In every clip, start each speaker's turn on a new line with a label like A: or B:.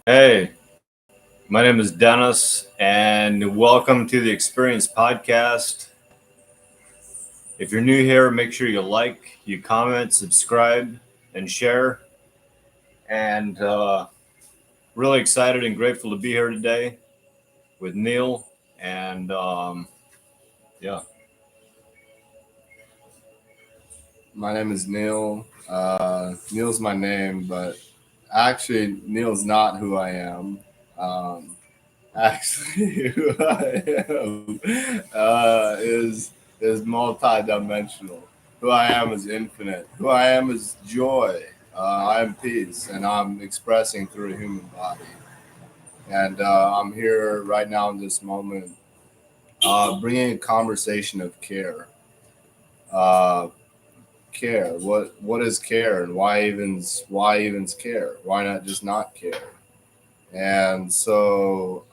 A: Hey, my name is Dennis, and welcome to the Experience Podcast. If you're new here, make sure you comment, subscribe, and share. And really excited and grateful to be here today with Neal. And yeah,
B: My name is Neal. Neal's my name, but actually, Neal's not who I am. Um, actually, who I am is multi-dimensional. Who I am is infinite. Who I am is joy. I am peace, and I'm expressing through a human body. And I'm here right now in this moment, bringing a conversation of care. Uh, Care, what is care, and why even's care, why not just not care? And so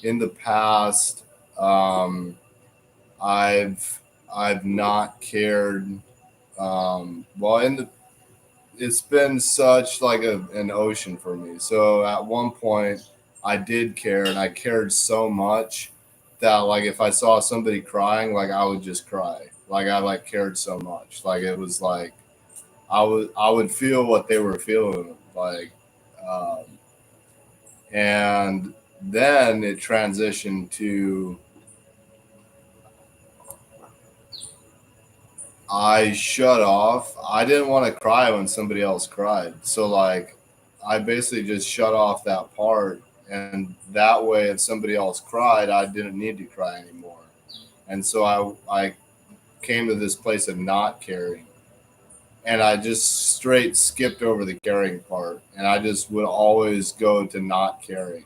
B: in the past, um, I've not cared. Well, it's been such like an ocean for me. So at one point I did care, and I cared so much that like if I saw somebody crying, like I would just cry. Like I like cared so much. Like it was like I would feel what they were feeling like, um, and then it transitioned to I shut off. I didn't want to cry when somebody else cried, so like I basically just shut off that part, and that way if somebody else cried, I didn't need to cry anymore. And so I came to this place of not caring, and I just straight skipped over the caring part, and I just would always go to not caring,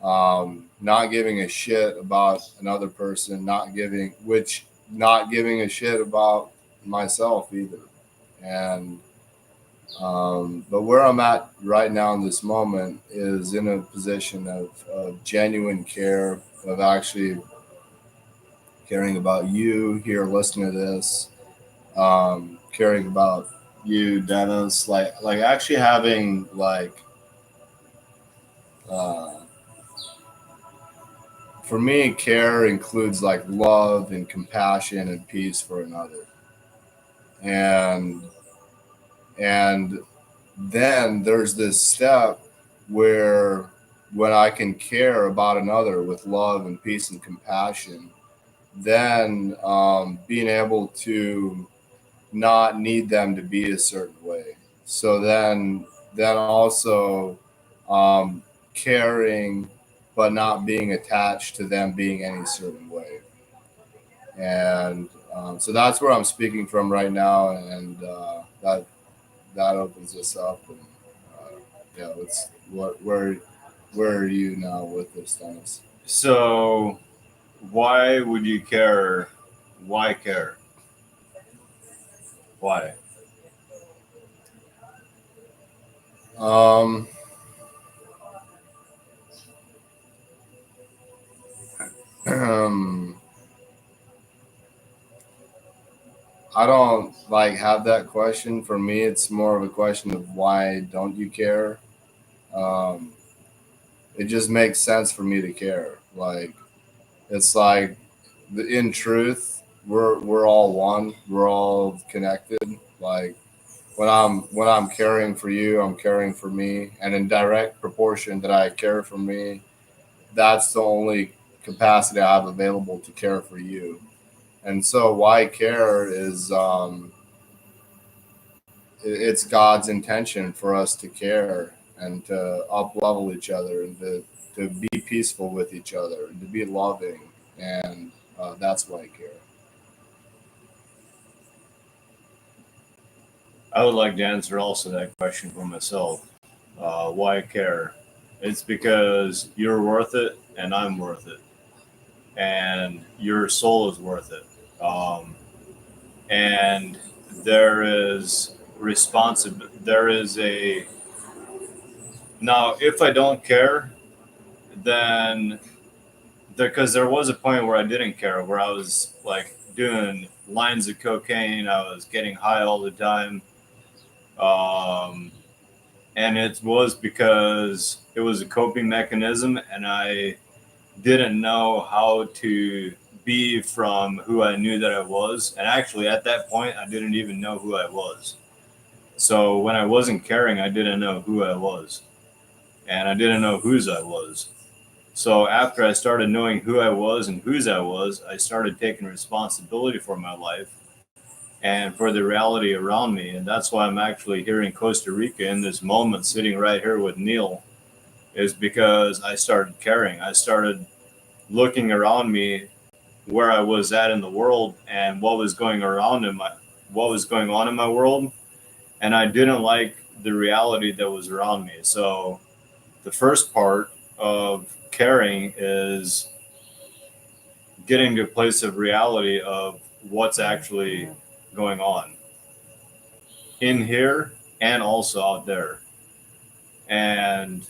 B: not giving a shit about another person, not giving a shit about myself either. And but where I'm at right now in this moment is in a position of genuine care, of actually caring about you here listening to this, caring about you, Dennis, like actually having like uh, for me, care includes like love and compassion and peace for another, and and then there's this step where when I can care about another with love and peace and compassion, then being able to not need them to be a certain way. So then also um, caring, but not being attached to them being any certain way. And so that's where I'm speaking from right now, and that opens us up. And yeah, let's where are you now with this, Dennis?
A: so why would you care? Why care? Why?
B: Um, I don't like have that question. For me, it's more of a question of why don't you care? Um, it just makes sense for me to care. Like it's like in truth, we're all one. We're all connected. Like when I'm caring for you, I'm caring for me, and in direct proportion that I care for me, that's the only capacity I have available to care for you. And so, why care is it's God's intention for us to care and to up level each other, and to be peaceful with each other and to be loving, and that's why I care.
A: I would like to answer also that question for myself. Why care? It's because you're worth it and I'm worth it, and your soul is worth it. And there is there is a now. If I don't care, then because there was a point where I didn't care, where I was like doing lines of cocaine, I was getting high all the time, um, And it was because it was a coping mechanism, and I didn't know how to be from who I knew that I was. And actually, at that point, I didn't even know who I was. So when I wasn't caring, I didn't know who I was, and I didn't know whose I was. So after I started knowing who I was and whose I was, I started taking responsibility for my life and for the reality around me. And that's why I'm actually here in Costa Rica in this moment, sitting right here with Neal, is because I started caring. I started looking around me where I was at in the world and what was going on in my world, and I didn't like the reality that was around me. So the first part of caring is getting to a place of reality of what's actually going on in here and also out there. And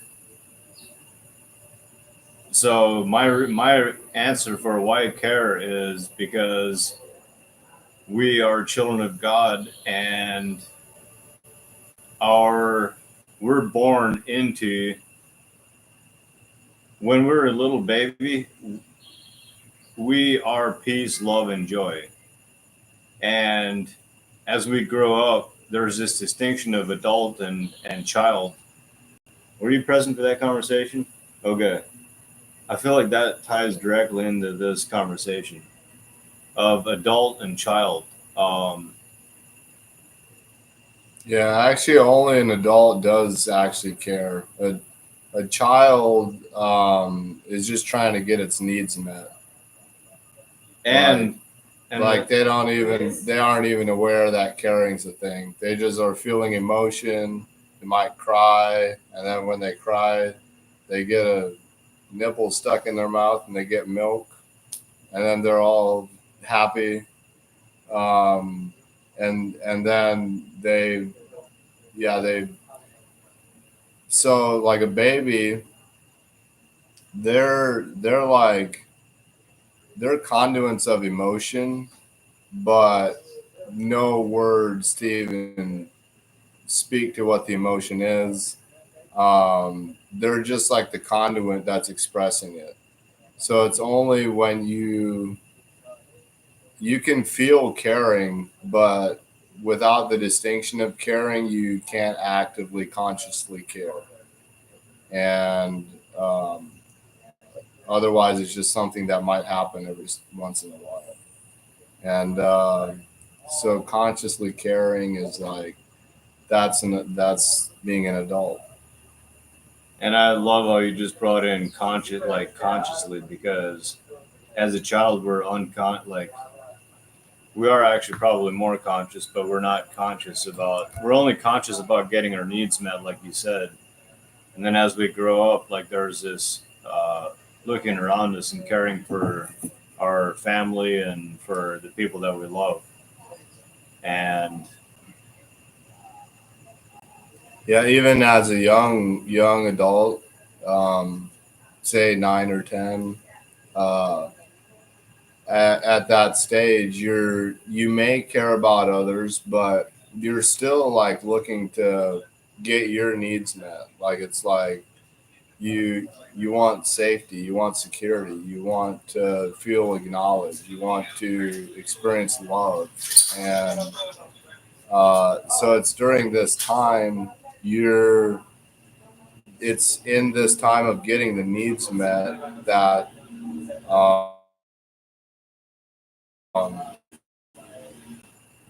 A: so my answer for why I care is because we are children of God, and our we're born into, when we're a little baby, we are peace, love, and joy. And as we grow up, there's this distinction of adult and child. Were you present for that conversation? Okay. I feel like that ties directly into this conversation of adult and child. Um,
B: Yeah, actually, only an adult does actually care. A child is just trying to get its needs met. Like,
A: and and
B: like they aren't even aware that caring's a thing. They just are feeling emotion. They might cry, and then when they cry, they get a nipple stuck in their mouth and they get milk, and then they're all happy. Um, and then they so like a baby, they're like they're conduits of emotion, but no words to even speak to what the emotion is. They're just like the conduit that's expressing it. So it's only when you can feel caring, but without the distinction of caring, you can't actively consciously care. And otherwise, it's just something that might happen every once in a while. And so consciously caring is like that's being an adult.
A: and I love how you just brought in consciously, because as a child we are actually probably more conscious, but we're only conscious about getting our needs met, like you said. And then as we grow up, like there's this looking around us and caring for our family and for the people that we love. And
B: Yeah, even as a young adult, um, say 9 or 10, uh, at that stage, you may care about others, but you're still like looking to get your needs met. Like it's like you want safety, you want security, you want to feel acknowledged, you want to experience love, and so it's during this time you're it's in this time of getting the needs met that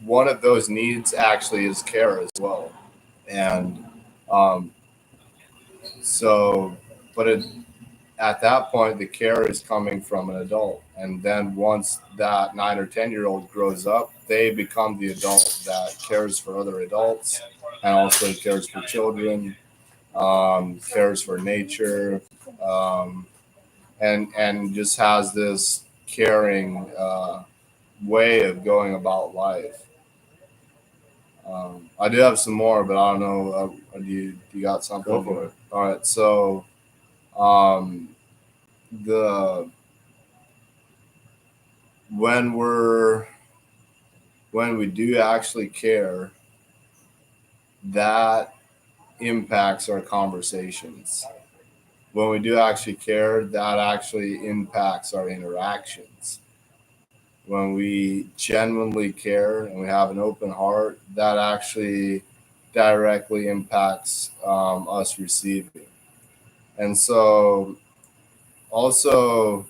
B: one of those needs actually is care as well. And um, so, but at that point, the care is coming from an adult. And then once that 9 or 10 year old grows up, they become the adult that cares for other adults and also cares for children, cares for nature, um, and just has this caring way of going about life. I do have some more, but I don't know. Do you got
A: go
B: something?
A: for it.
B: All right. So um, the when we're when we do actually care, that impacts our conversations. When we do actually care, that actually impacts our interactions. When we genuinely care and we have an open heart, that actually directly impacts us receiving. And so, also,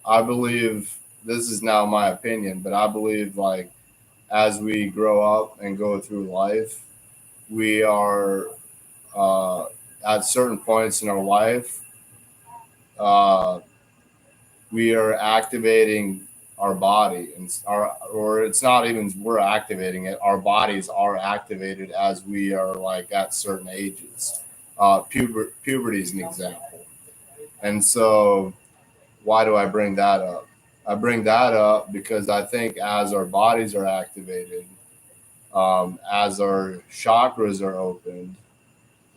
B: I believe this is now my opinion, but I believe like as we grow up and go through life, we are at certain points in our life, uh, we are activating our body and or it's not even we're activating it, our bodies are activated as we are like at certain ages. Puberty is an example. And so why do I bring that up? I bring that up because I think as our bodies are activated, as our chakras are opened,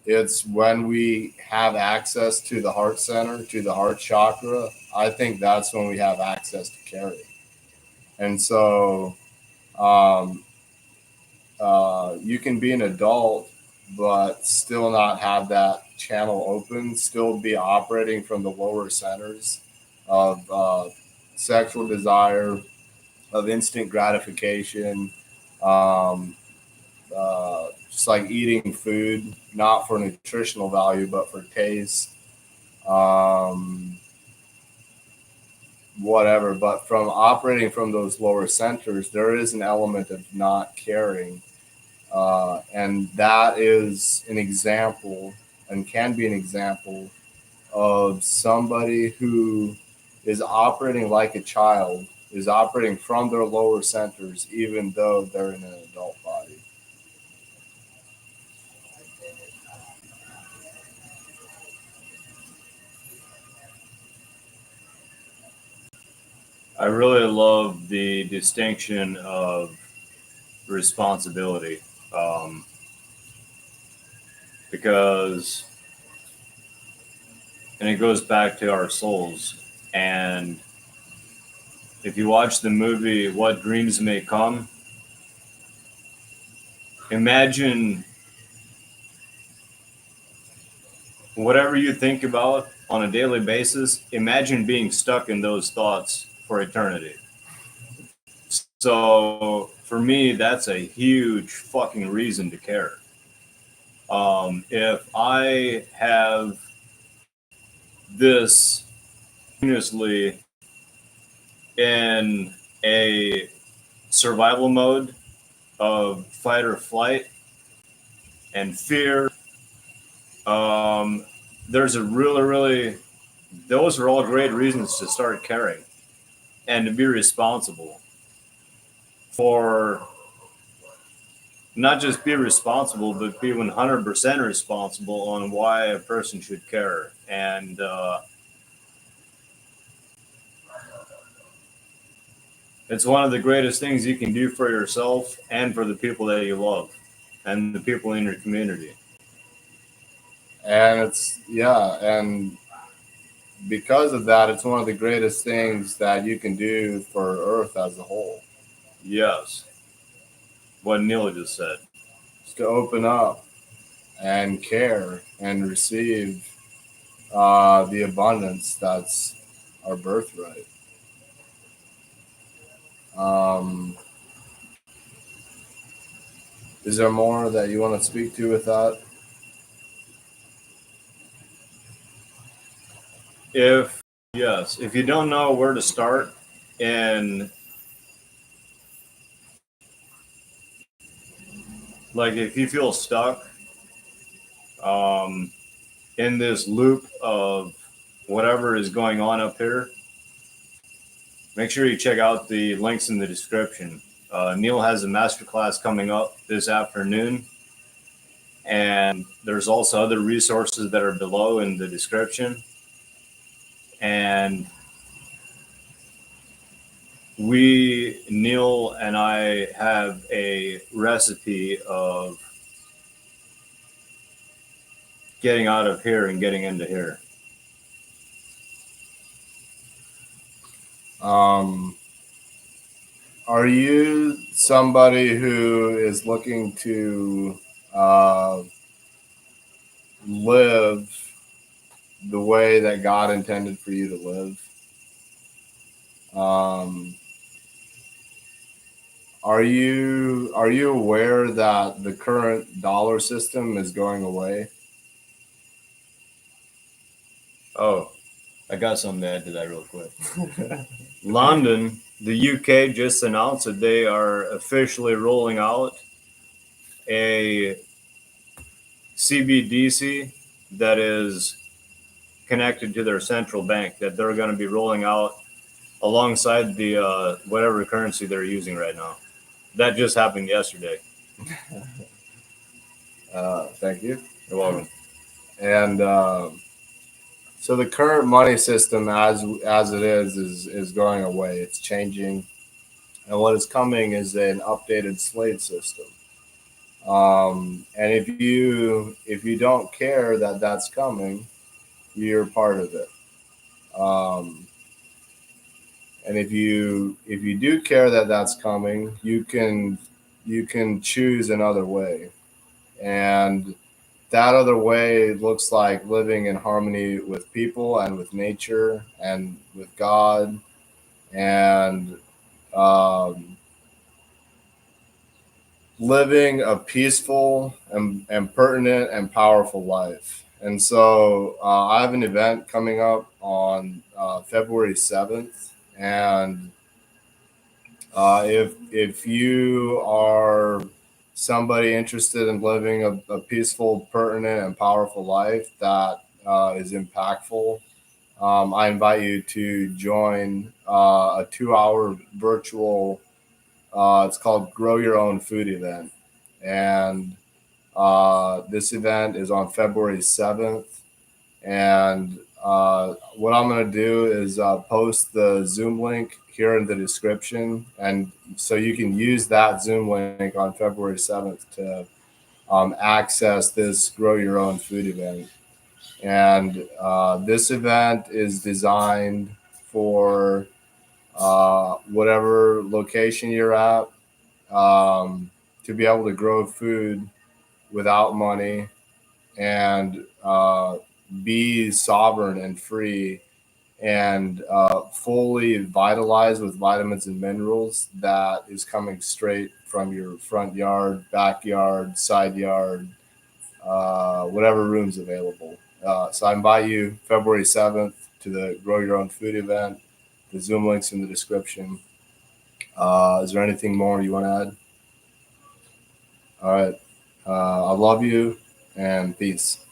B: it's when we have access to the heart center, to the heart chakra. I think that's when we have access to caring. And so um, you can be an adult, but still not have that channel open, still be operating from the lower centers of sexual desire, of instant gratification, um, just like eating food, not for nutritional value, but for taste, um, whatever. But from operating from those lower centers, there is an element of not caring. And that is an example and can be an example of somebody who is operating like a child, is operating from their lower centers, even though they're in an adult body.
A: I really love the distinction of responsibility, um, because, and it goes back to our souls. And if you watch the movie What Dreams May Come, imagine whatever you think about on a daily basis, imagine being stuck in those thoughts for eternity. So for me, that's a huge fucking reason to care. If I have this continuously in a survival mode of fight or flight and fear, um, there's a really, those are all great reasons to start caring and to be responsible for, not just be responsible, but be 100% responsible on why a person should care. And it's one of the greatest things you can do for yourself and for the people that you love and the people in your community.
B: And it's, yeah, and because of that, it's one of the greatest things that you can do for Earth as a whole.
A: Yes, what Neal just said.
B: Is to open up and care and receive the abundance that's our birthright. Um, is there more that you want to speak to with that?
A: If, yes, if you don't know where to start, and like if you feel stuck um, in this loop of whatever is going on up here, make sure you check out the links in the description. Neal has a masterclass coming up this afternoon, and there's also other resources that are below in the description. And Neal and I have a recipe of getting out of here and getting into here.
B: Um, are you somebody who is looking to uh, live the way that God intended for you to live. Um, are you aware that the current dollar system is going away?
A: Oh, I got something to add to that real quick. London, the UK just announced that they are officially rolling out a CBDC that is connected to their central bank that they're going to be rolling out alongside the whatever currency they're using right now. That just happened yesterday.
B: Thank you.
A: You're welcome.
B: And so the current money system, as it is going away. It's changing, and what is coming is an updated slate system. And if you don't care that that's coming, you're part of it. Um, and if you do care that that's coming, you can choose another way, and that other way looks like living in harmony with people and with nature and with God, and um, living a peaceful and pertinent and powerful life. And so I have an event coming up on February 7th. And if you are somebody interested in living a peaceful, pertinent, and powerful life that is impactful, I invite you to join a 2-hour virtual. It's called Grow Your Own Food event, and this event is on February 7th. And what I'm going to do is post the Zoom link here in the description, and so you can use that Zoom link on February 7th to access this Grow Your Own Food event. And this event is designed for whatever location you're at, to be able to grow food without money and be sovereign and free and fully vitalized with vitamins and minerals that is coming straight from your front yard, backyard, side yard, whatever room's available. So I invite you February 7th to the Grow Your Own Food event. The Zoom link's in the description. Is there anything more you want to add? All right. I love you, and peace.